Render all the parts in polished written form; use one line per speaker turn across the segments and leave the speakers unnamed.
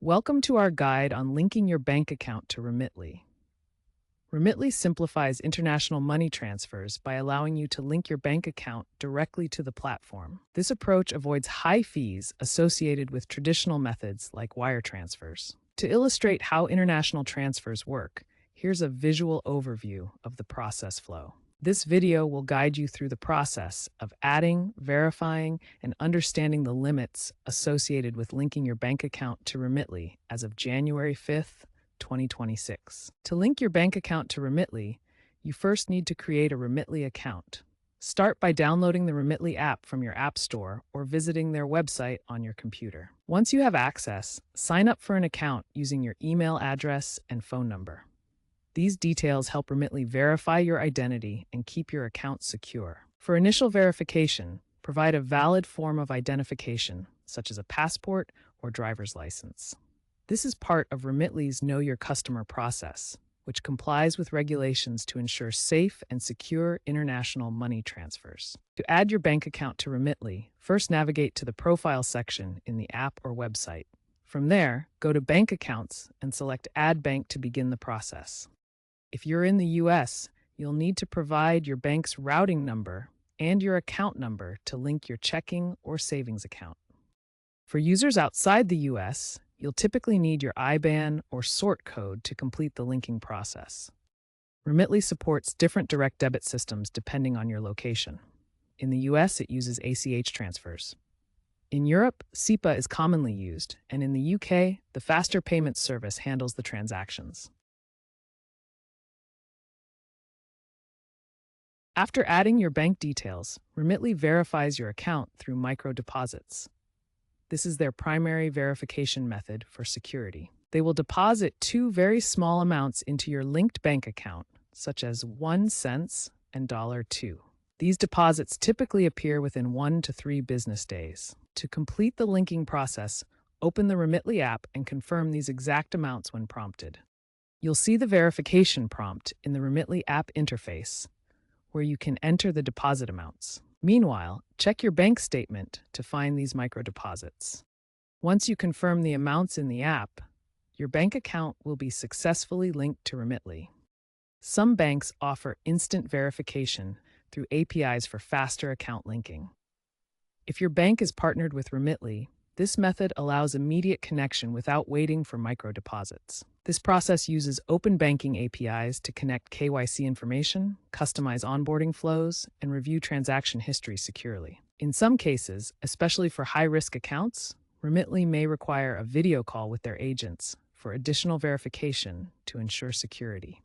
Welcome to our guide on linking your bank account to Remitly. Remitly simplifies international money transfers by allowing you to link your bank account directly to the platform. This approach avoids high fees associated with traditional methods like wire transfers. To illustrate how international transfers work, here's a visual overview of the process flow. This video will guide you through the process of adding, verifying, and understanding the limits associated with linking your bank account to Remitly as of January 5th, 2026. To link your bank account to Remitly, you first need to create a Remitly account. Start by downloading the Remitly app from your App Store or visiting their website on your computer. Once you have access, sign up for an account using your email address and phone number. These details help Remitly verify your identity and keep your account secure. For initial verification, provide a valid form of identification, such as a passport or driver's license. This is part of Remitly's Know Your Customer process, which complies with regulations to ensure safe and secure international money transfers. To add your bank account to Remitly, first navigate to the Profile section in the app or website. From there, go to Bank Accounts and select Add Bank to begin the process. If you're in the US, you'll need to provide your bank's routing number and your account number to link your checking or savings account. For users outside the US, you'll typically need your IBAN or sort code to complete the linking process. Remitly supports different direct debit systems depending on your location. In the US, it uses ACH transfers. In Europe, SEPA is commonly used, and in the UK, the Faster Payments service handles the transactions. After adding your bank details, Remitly verifies your account through micro deposits. This is their primary verification method for security. They will deposit two very small amounts into your linked bank account, such as 1 cent and $2. These deposits typically appear within 1 to 3 business days. To complete the linking process, open the Remitly app and confirm these exact amounts when prompted. You'll see the verification prompt in the Remitly app interface, where you can enter the deposit amounts. Meanwhile, check your bank statement to find these micro deposits. Once you confirm the amounts in the app, your bank account will be successfully linked to Remitly. Some banks offer instant verification through APIs for faster account linking. If your bank is partnered with Remitly, this method allows immediate connection without waiting for micro deposits. This process uses open banking APIs to connect KYC information, customize onboarding flows, and review transaction history securely. In some cases, especially for high-risk accounts, Remitly may require a video call with their agents for additional verification to ensure security.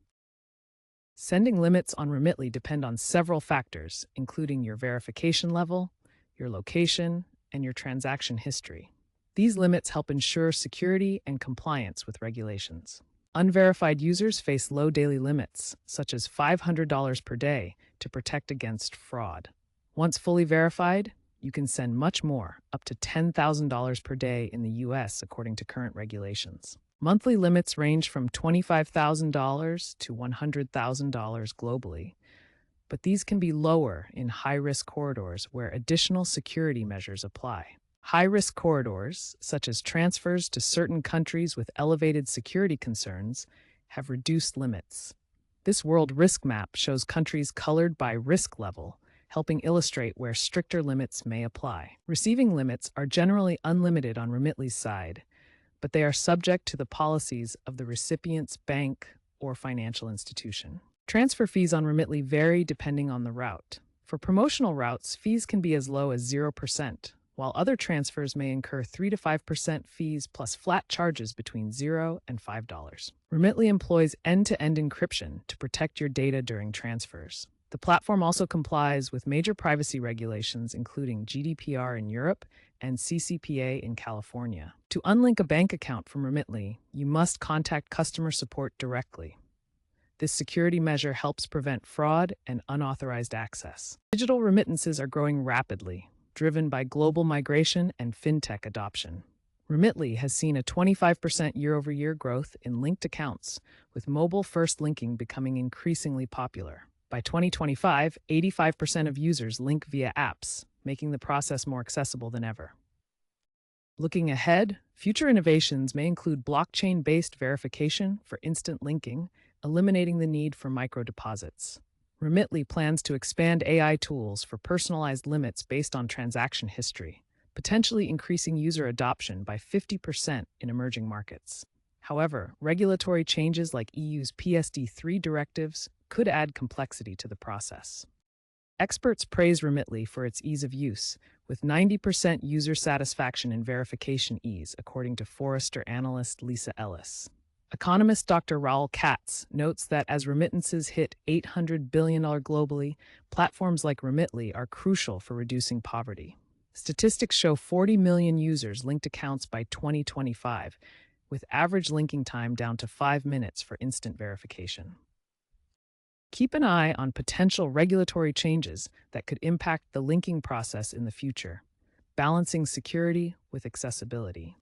Sending limits on Remitly depend on several factors, including your verification level, your location, and your transaction history. These limits help ensure security and compliance with regulations. Unverified users face low daily limits, such as $500 per day, to protect against fraud. Once fully verified, you can send much more, up to $10,000 per day in the US, according to current regulations. Monthly limits range from $25,000 to $100,000 globally, but these can be lower in high-risk corridors where additional security measures apply. High-risk corridors, such as transfers to certain countries with elevated security concerns, have reduced limits. This world risk map shows countries colored by risk level, helping illustrate where stricter limits may apply. Receiving limits are generally unlimited on Remitly's side, but they are subject to the policies of the recipient's bank or financial institution. Transfer fees on Remitly vary depending on the route. For promotional routes, fees can be as low as 0%, while other transfers may incur 3 to 5% fees plus flat charges between $0 and $5. Remitly employs end-to-end encryption to protect your data during transfers. The platform also complies with major privacy regulations, including GDPR in Europe and CCPA in California. To unlink a bank account from Remitly, you must contact customer support directly. This security measure helps prevent fraud and unauthorized access. Digital remittances are growing rapidly, driven by global migration and fintech adoption. Remitly has seen a 25% year-over-year growth in linked accounts, with mobile-first linking becoming increasingly popular. By 2025, 85% of users link via apps, making the process more accessible than ever. Looking ahead, future innovations may include blockchain-based verification for instant linking, eliminating the need for microdeposits. Remitly plans to expand AI tools for personalized limits based on transaction history, potentially increasing user adoption by 50% in emerging markets. However, regulatory changes like EU's PSD3 directives could add complexity to the process. Experts praise Remitly for its ease of use, with 90% user satisfaction and verification ease, according to Forrester analyst Lisa Ellis. Economist Dr. Raul Katz notes that as remittances hit $800 billion globally, platforms like Remitly are crucial for reducing poverty. Statistics show 40 million users linked accounts by 2025, with average linking time down to 5 minutes for instant verification. Keep an eye on potential regulatory changes that could impact the linking process in the future, balancing security with accessibility.